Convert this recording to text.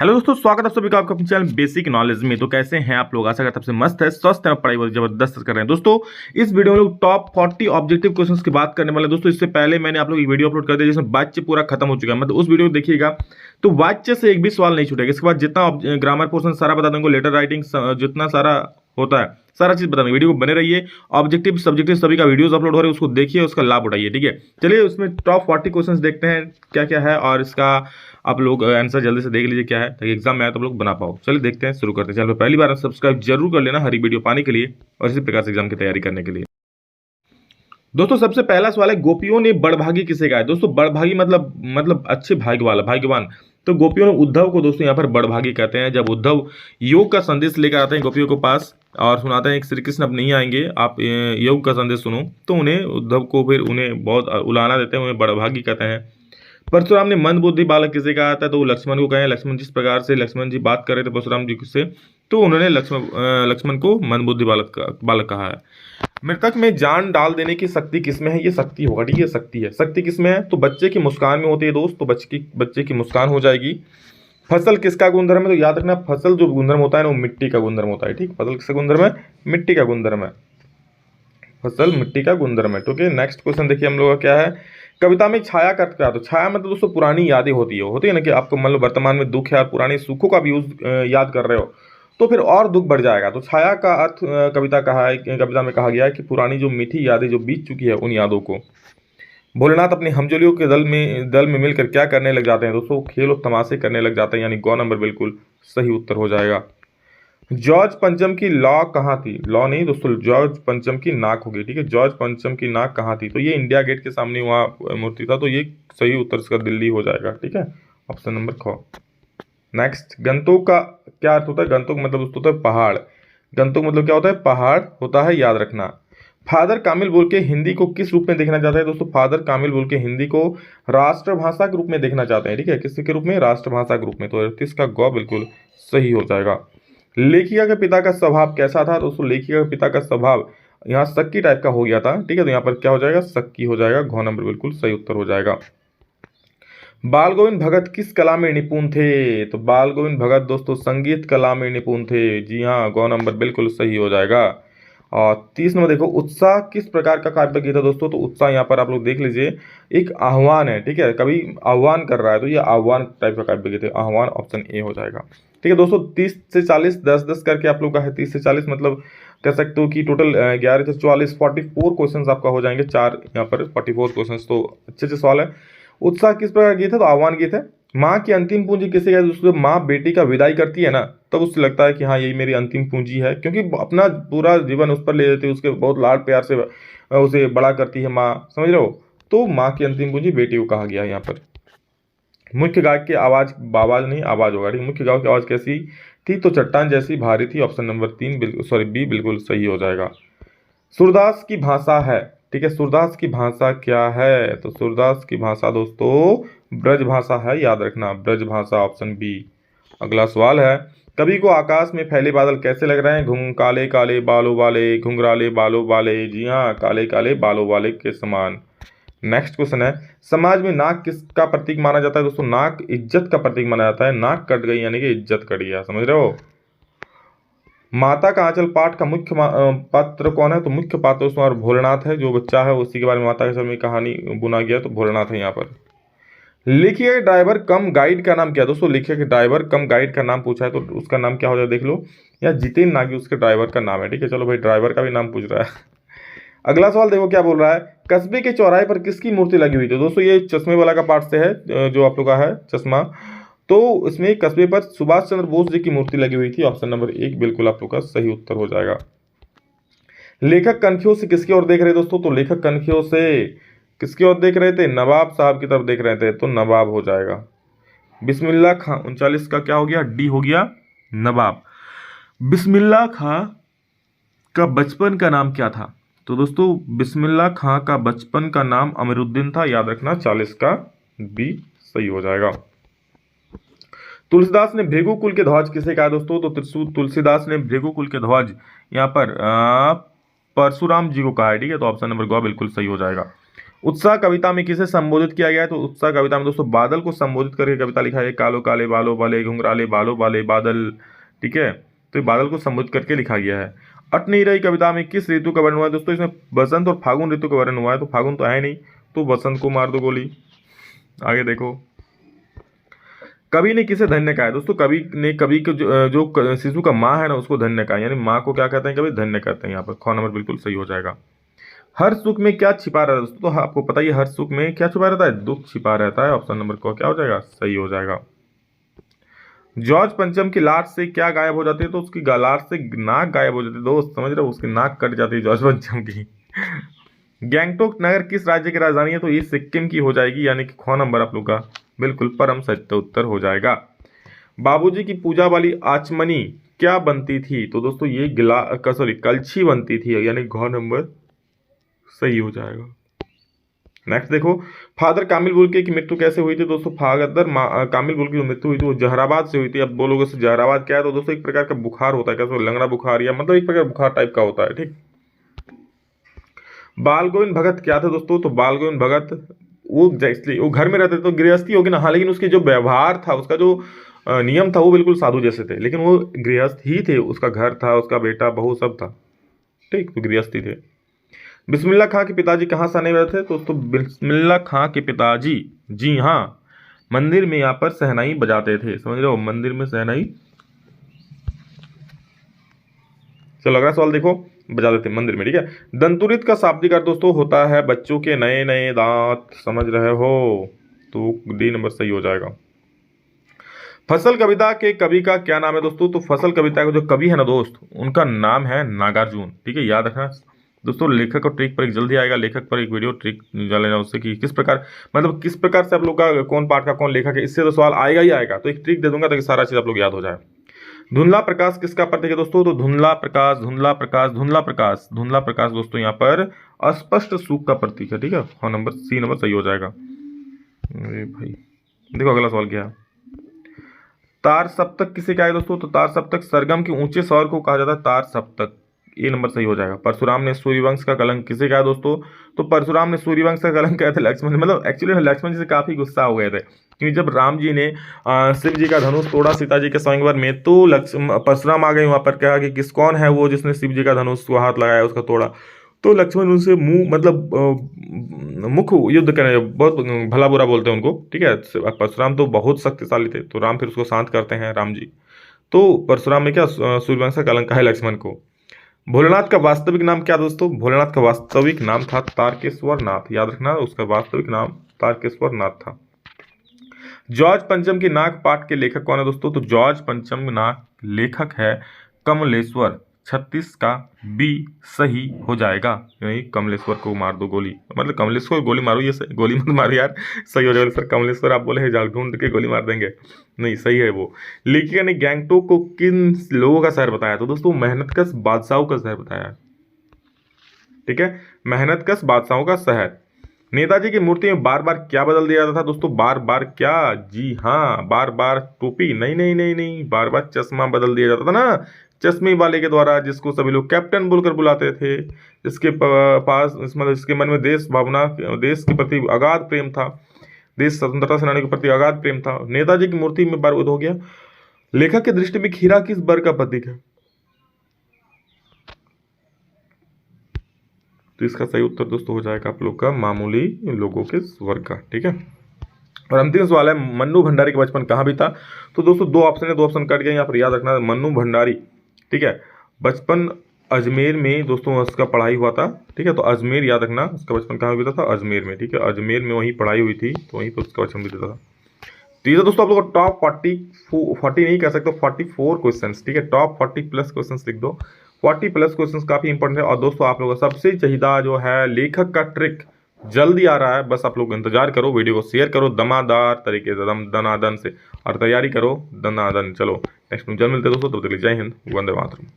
Hello दोस्तों, स्वागत है आप सभी का आपका अपने चैनल बेसिक नॉलेज में। तो कैसे हैं आप लोग? आशा करता हूं सबसे मस्त है, स्वस्थ है, पढ़ाई बहुत जबरदस्त कर रहे हैं। दोस्तों इस वीडियो में लोग टॉप 40 ऑब्जेक्टिव क्वेश्चंस की बात करने वाले हैं। दोस्तों इससे पहले मैंने आप लोग एक वीडियो अपलोड कर दिया जिसमें वाच्य पूरा खत्म हो चुका है, मतलब उस वीडियो को देखिएगा तो वाच्य से एक भी सवाल नहीं छूटेगा। इसके बाद जितना ग्रामर पोर्शन सारा बता दूंगा, लेटर राइटिंग जितना सारा होता है सारा चीज बता देंगे। वीडियो को बने रहिए। ऑब्जेक्टिव सब्जेक्टिव सभी का वीडियोस अपलोड हो रहे हैं, उसको देखिए, उसका लाभ उठाइए। ठीक है, चलिए उसमें टॉप 40 क्वेश्चंस देखते हैं क्या क्या है, और इसका आप लोग आंसर जल्दी से देख लीजिए क्या है, ताकि एग्जाम में आए तो आप लोग बना पाओ। चलिए देखते हैं, शुरू करते हैं। चैनल पर पहली बार सब्सक्राइब जरूर कर लेना हरी वीडियो पाने के लिए और इसी प्रकार से एग्जाम की तैयारी करने के लिए। दोस्तों सबसे पहला सवाल है, गोपियों ने बड़भागी किसे कहा है? दोस्तों बड़भागी मतलब अच्छे भाग्य वाला, भाग्यवान। तो गोपियों ने उद्धव को दोस्तों यहाँ पर बड़भागी कहते हैं। जब उद्धव योग का संदेश लेकर आते हैं गोपियों के पास और सुनाते हैं कि श्री कृष्ण अब नहीं आएंगे, आप योग का संदेश सुनो, तो उन्हें उद्धव को फिर उन्हें बहुत उलाना देते हैं, उन्हें बड़भागी कहते हैं। परशुराम ने मंदबुद्धि बालक किसे कहा था? तो वो लक्ष्मण को कहे। लक्ष्मण जिस प्रकार से लक्ष्मण जी बात कर रहे थे परशुराम जी से, तो उन्होंने लक्ष्मण को मंदबुद्धि बालक कहा है। मृतक में जान डाल देने की शक्ति किसमें है? ये शक्ति होगा, ठीक है, शक्ति है। शक्ति किसमें है? तो बच्चे की मुस्कान में होती है दोस्त, तो बच्चे की मुस्कान हो जाएगी। फसल किसका गुणधर्म है? तो याद रखना, फसल जो गुणधर्म होता है ना वो मिट्टी का गुणधर्म होता है। ठीक, फसल किसका गुणधर्म है? मिट्टी का गुणधर्म है। फसल मिट्टी का गुणधर्म है। ठीक है, नेक्स्ट क्वेश्चन देखिए हम लोग का क्या है। कविता में छाया का अर्थ क्या है? तो छाया मतलब दोस्तों पुरानी यादें होती है ना, कि आपको मान लो वर्तमान में दुख है और पुराने सुखों का भी यूज याद कर रहे हो, तो फिर और दुख बढ़ जाएगा। तो छाया का अर्थ कविता में कहा गया है कि पुरानी जो मीठी यादें जो बीत चुकी है उन यादों को। भोलेनाथ अपने हमजोलियों के दल में मिलकर क्या करने लग जाते हैं? दोस्तों खेल और तमाशे करने लग जाते हैं, यानी गौ नंबर बिल्कुल सही उत्तर हो जाएगा। जॉर्ज पंचम की लॉ कहाँ थी? लॉ नहीं दोस्तों, जॉर्ज पंचम की नाक होगी। ठीक है, जॉर्ज पंचम की नाक कहाँ थी? तो ये इंडिया गेट के सामने वहाँ मूर्ति था, तो ये सही उत्तर इसका दिल्ली हो जाएगा। ठीक है, ऑप्शन नंबर ख। नेक्स्ट, गंतोक का क्या अर्थ होता है? गंतोक मतलब दोस्तों होता है पहाड़। गंतोक मतलब क्या होता है? पहाड़ होता है, याद रखना। फादर कामिल बोल के हिंदी को किस रूप में देखना चाहता है? दोस्तों फादर कामिल बोल के हिंदी को राष्ट्रभाषा के रूप में देखना चाहते हैं। ठीक है, किसके रूप में? राष्ट्रभाषा के रूप में। तो इसका गौ बिल्कुल सही हो जाएगा। लेखिका के पिता का स्वभाव कैसा था? दोस्तों लेखिका के पिता का स्वभाव यहाँ शक्की टाइप का हो गया था। ठीक है, तो यहाँ पर क्या हो जाएगा? शक्की हो जाएगा। घ नंबर बिल्कुल सही उत्तर हो जाएगा। बाल गोविंद भगत किस कला में निपुण थे? तो बाल गोविंद भगत दोस्तों संगीत कला में निपुण थे। जी हाँ, गौ नंबर बिल्कुल सही हो जाएगा। और 30 नंबर देखो, उत्साह किस प्रकार का काव्य गीत है? दोस्तों तो उत्साह यहाँ पर आप लोग देख लीजिए, एक आह्वान है। ठीक है, कभी आह्वान कर रहा है तो ये आह्वान टाइप का काव्य गीत है। आह्वान ऑप्शन ए हो जाएगा। ठीक है दोस्तों, 30 से 40 10-10 करके आप लोग का है। 30 से 40 मतलब कह सकते हो कि टोटल 11 से 44 44 क्वेश्चन आपका हो जाएंगे। चार यहाँ पर 44 क्वेश्चन, तो अच्छे से सवाल है। उत्साह किस प्रकार गीत है? तो आह्वान गीत है। माँ की अंतिम पूंजी किसे कहते हैं? दोस्तों माँ बेटी का विदाई करती है ना, तब उससे लगता है कि हाँ यही मेरी अंतिम पूंजी है, क्योंकि अपना पूरा जीवन उस पर ले लेती है, उसके बहुत लाड प्यार से उसे बड़ा करती है माँ, समझ रहे हो? तो माँ की अंतिम पूंजी बेटी को कहा गया है यहाँ पर। मुख्य गायक की आवाज, आवाज नहीं आवाज होगा। ठीक, मुख्य गायक की आवाज कैसी थी? तो चट्टान जैसी भारी थी। ऑप्शन नंबर 3 बिल्कुल सॉरी बी बिल्कुल सही हो जाएगा। सूरदास की भाषा है। ठीक है, सूरदास की भाषा क्या है? तो सूरदास की भाषा दोस्तों ब्रज भाषा है, याद रखना, ब्रज भाषा, ऑप्शन बी। अगला सवाल है, कवि को आकाश में फैले बादल कैसे लग रहे हैं? काले काले बालों वाले, घुंघराले बालों वाले। जी हाँ, काले काले बालों वाले के समान। नेक्स्ट क्वेश्चन है, समाज में नाक किसका प्रतीक माना जाता है? दोस्तों नाक इज्जत का प्रतीक माना जाता है। नाक कट गई यानी कि इज्जत कट गया, समझ रहे हो? माता का आंचल पाठ का मुख्य पात्र कौन है? तो मुख्य पात्र उसमें भोलेनाथ है, जो बच्चा है उसी के बारे में माता के आंचल में कहानी बुना गया, तो भोलेनाथ है यहाँ पर। लिखिए ड्राइवर कम गाइड का नाम क्या? दोस्तों लिखिए कि ड्राइवर कम गाइड का नाम पूछा है, तो उसका नाम क्या हो जाए देख लो। या जितेन नागी उसके ड्राइवर का नाम है। ठीक है, चलो भाई ड्राइवर का भी नाम पूछ रहा है। अगला सवाल देखो क्या बोल रहा है, कस्बे के चौराहे पर किसकी मूर्ति लगी हुई थी? दोस्तों ये चश्मे वाला का पार्ट से है, जो आप लोग का है चश्मा, तो इसमें कस्बे पर सुभाष चंद्र बोस जी की मूर्ति लगी हुई थी। ऑप्शन नंबर 1 बिल्कुल आप लोग का सही उत्तर हो जाएगा। लेखक कनखियों से किसकी ओर देख रहे दोस्तों? तो लेखक कनखियों से किसकी ओर देख रहे थे? नवाब साहब की तरफ देख रहे थे, तो नवाब हो जाएगा। बिस्मिल्लाह खां 39 का क्या हो गया? डी हो गया, नवाब। बिस्मिल्लाह खां का बचपन का नाम क्या था? तो दोस्तों बिस्मिल्लाह खां का बचपन का नाम अमीरुद्दीन था, याद रखना। 40 का बी सही हो जाएगा। तुलसीदास ने भृगु कुल के ध्वज किसे कहा दोस्तों? तो तुलसीदास ने भृगु कुल के ध्वज यहाँ पर परशुराम जी को कहा है। ठीक है, तो ऑप्शन नंबर ग बिल्कुल सही हो जाएगा। उत्साह कविता में किसे संबोधित किया गया है? तो उत्साह कविता में दोस्तों बादल को संबोधित करके कविता लिखा है। कालो काले बालों वाले घुंघराले बालों वाले बादल, ठीक है, तो ये बादल को संबोधित करके लिखा गया है। अट नहीं रही कविता में किस ऋतु का वर्णन हुआ है? दोस्तों इसमें बसंत और फागुन ऋतु का वर्णन हुआ है, तो फागुन तो है नहीं, तो बसंत को मार दो गोली। आगे देखो, कवि ने किसे धन्य कहा है? दोस्तों कवि ने कवि को जो शिशु का माँ है ना उसको धन्य कहा है, यानी माँ को क्या कहते हैं? कवि धन्य कहते हैं। यहाँ पर ख नंबर बिल्कुल सही हो जाएगा। हर सुख में क्या छिपा रहता है? दोस्तों तो आपको पता ही है हर सुख में क्या छिपा रहता है? दुख छिपा रहता है। ऑप्शन नंबर को क्या हो जाएगा? सही हो जाएगा। जॉर्ज पंचम की लाट से क्या गायब हो जाती है? तो उसकी लाट से नाक गायब हो जाती है। दोस्त समझ रहे हो, उसकी नाक कट जाती है जॉर्ज पंचम की। गैंगटोक नगर किस राज्य की राजधानी है? तो ये सिक्किम की हो जाएगी, यानी कि ख नंबर आप लोग का बिल्कुल परम सत्य उत्तर हो जाएगा। बाबूजी की पूजा वाली आचमनी क्या बनती थी? तो दोस्तों ये कलछी बनती थी, यानी घ नंबर सही हो जाएगा। नेक्स्ट देखो, फादर कामिल बुल्के की मृत्यु कैसे हुई थी? दोस्तों फादर कामिल बुल्के की जो मृत्यु हुई थी वो जहराबाद से हुई थी। अब बोलोगे से जहराबाद क्या है? तो दोस्तों एक प्रकार का बुखार होता है, क्या लंगड़ा बुखार, या मतलब एक प्रकार बुखार टाइप का होता है, ठीक। बाल गोविंद भगत क्या थे? दोस्तों तो बाल गोविंद भगत वो घर में रहते थे, तो गृहस्थी होगी ना, हाँ, लेकिन उसके जो व्यवहार था, उसका जो नियम था वो बिल्कुल साधु जैसे थे, लेकिन वो गृहस्थ ही थे, उसका घर था, उसका बेटा बहू सब था, ठीक, तो गृहस्थी थे। बिस्मिल्लाह खां के पिताजी कहाँ से आने वाले थे? तो बिस्मिल्लाह खां के पिताजी, जी हाँ, मंदिर में यहाँ पर शहनाई बजाते थे। समझ रहे हो, मंदिर में शहनाई। चलो अगला सवाल देखो, बजा देते मंदिर में, ठीक है। दंतुरित का शाब्दिक अर्थ दोस्तों होता है बच्चों के नए नए दांत। समझ रहे हो, तो डी नंबर सही हो जाएगा। फसल कविता के कवि का क्या नाम है? दोस्तों तो फसल कविता का जो कवि है ना दोस्त, उनका नाम है नागार्जुन, ठीक है, याद रखना दोस्तों। लेखक और ट्रिक पर एक जल्दी आएगा, लेखक पर एक वीडियो ट्रिक जान लेना उससे कि किस प्रकार, मतलब किस प्रकार से आप लोग का कौन पाठ का कौन लेखक है, इससे तो सवाल आएगा ही आएगा। तो एक ट्रिक दे दूंगा ताकि सारा चीज आप लोग याद हो जाए। धुंधला प्रकाश किसका प्रतीक है? दोस्तों तो धुंधला प्रकाश, धुंधला प्रकाश, धुंधला प्रकाश, धुंधला प्रकाश दोस्तों यहाँ पर अस्पष्ट सुख का प्रतीक है, ठीक है। हाँ नंबर सी नंबर सही हो जाएगा। अरे भाई देखो अगला सवाल क्या है। तार सप्तक किसे कहा है? दोस्तों तो तार सप्तक सरगम के ऊंचे स्वर को कहा जाता है तार सप्तक। ये नंबर सही हो जाएगा। परशुराम ने सूर्यवंश का कलंक किसे कहा दोस्तों? तो परशुराम ने सूर्यवंश का कलंक कहा था लक्ष्मण, मतलब एक्चुअली लक्ष्मण जी से काफी गुस्सा हो गए थे, क्योंकि जब राम जी ने शिव जी का धनुष तोड़ा सीता जी के स्वयंवर में, तो परशुराम आ गए वहां पर, कहा कि किस कौन है वो जिसने शिव जी का धनुष को हाथ लगाया उसका तोड़ा। तो लक्ष्मण उनसे मुंह मतलब मुख युद्ध करें, बहुत भला बुरा बोलते हैं उनको, ठीक है। परशुराम तो बहुत शक्तिशाली थे, तो राम फिर उसको शांत करते हैं राम जी। तो परशुराम ने क्या सूर्यवंश का कलंक है लक्ष्मण को। भोलेनाथ का वास्तविक नाम क्या दोस्तों? भोलेनाथ का वास्तविक नाम था तारकेश्वर नाथ, याद रखना उसका वास्तविक नाम तारकेश्वर नाथ था। जॉर्ज पंचम की नाग पाठ के लेखक कौन है दोस्तों? तो जॉर्ज पंचम नाग लेखक है कमलेश्वर। 36 का बी सही हो जाएगा, यानी कमलेश्वर को मार दो गोली, मतलब कमलेश्वर को गोली मारो, ये गोली मत मारो यार, सही हो जाएगा। सर कमलेश्वर आप बोले हैं ढूंढ के गोली मार देंगे, नहीं सही है वो। लेखिका ने गैंगटोक को किन लोगों का शहर बताया? तो दोस्तों मेहनतकश बादशाहों का शहर बताया, ठीक है, मेहनतकश बादशाहों का शहर। नेताजी की मूर्ति में बार बार क्या बदल दिया जाता था दोस्तों? बार बार क्या? जी हाँ, बार बार टोपी, नहीं नहीं नहीं नहीं, बार बार चश्मा बदल दिया जाता था ना, चश्मे वाले के द्वारा, जिसको सभी लोग कैप्टन बोलकर बुलाते थे, जिसके पास मतलब जिसके मन में देश भावना, देश के प्रति अगाध प्रेम था, देश स्वतंत्रता सेनानी के प्रति अगाध प्रेम था। नेताजी की मूर्ति में बार हो गया। लेखक की दृष्टि में खीरा किस वर्ग का प्रतीक है? तो इसका सही उत्तर दोस्तों हो जाएगा आप लोग का मामूली लोगों के वर्ग का, ठीक है। और अंतिम सवाल है, मन्नू भंडारी का बचपन कहाँ भी था? तो दोस्तों दो ऑप्शन है, दो ऑप्शन कट गए, यहाँ पर याद रखना मन्नू भंडारी, ठीक है, बचपन अजमेर में दोस्तों उसका पढ़ाई हुआ था, ठीक है। तो अजमेर याद रखना, उसका बचपन कहाँ बीता था? अजमेर में, ठीक है, अजमेर में वहीं पढ़ाई हुई थी, तो वहीं पर उसका बचपन बीता था। तो ये दोस्तों आप लोग को टॉप 40 नहीं कह सकते, 44 क्वेश्चन, ठीक है, टॉप 40 प्लस क्वेश्चन लिख दो। 40 प्लस क्वेश्चन काफी इंपॉर्टेंट है। और दोस्तों आप लोगों का सबसे चाहिदा जो है लेखक का ट्रिक जल्दी आ रहा है, बस आप लोग इंतजार करो, वीडियो को शेयर करो दमादार तरीके से, दनादन से, और तैयारी करो दनादन। चलो नेक्स्ट में जल्द मिलते हैं दोस्तों, तब तक जय हिंद, वंदे मातरम।